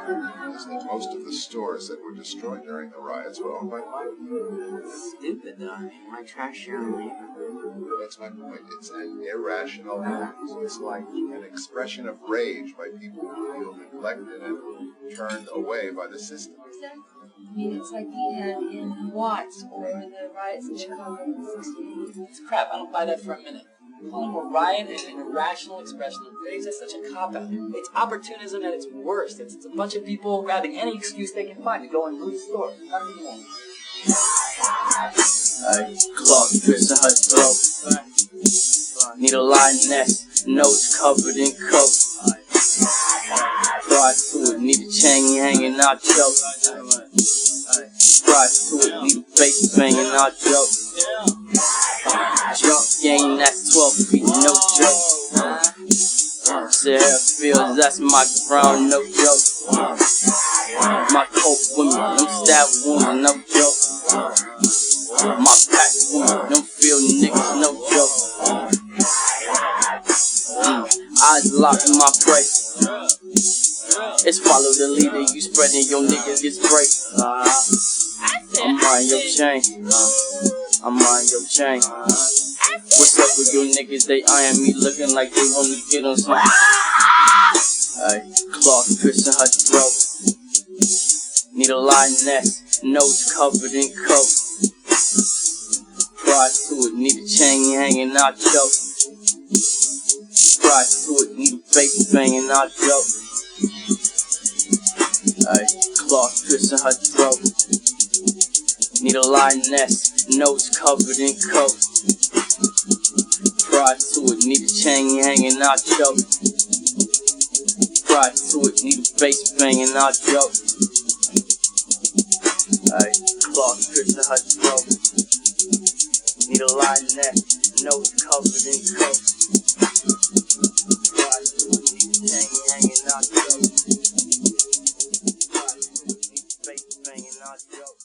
is that most of the stores that were destroyed during the riots were owned by white people. Stupid though. I mean, why trash your own neighborhood? That's my point. It's an irrational act. It's like an expression of rage by people who feel neglected and turned away by the system. Exactly. I mean, it's like we had in Watts or the riots in Chicago in '68. It's crap. I don't buy that for a minute. Calling a riot an irrational expression of rage is such a cop-out. It's opportunism at its worst. It's a bunch of people grabbing any excuse they can find to go and loot stores. How do you want? Clock piercing her throat. Need a lioness, nose covered in coke. Pride to it, need a chain hanging out choke. Pride to it, need a bass banging out joke. Jump game, that's 12 feet, no joke. See how it feels, that's my ground, no joke. My coke women, them stab women, no joke. My pack women, them field niggas, no joke. Eyes locked in my prey. It's follow the leader, you spreading your niggas get sprayed. I'm on your chain. I'm on your chain. What's up with you niggas? They eyeing me looking like they wanna get on some. Cloth piercing her throat. Need a lioness, nose covered in coke. Pride to it, need a chain hanging out choke. Pride to it, need a bass banging out joke. Cloth piercing her throat. Need a lioness, nose covered in coke. Pride to it, need a chain hanging out choke. Pride to it, need a bass banging out joke. Cloth piercing her throat. Need a lioness, nose covered in coke. Pride to it, need a chain hanging out choke. Pride to it, need a bass banging out joke.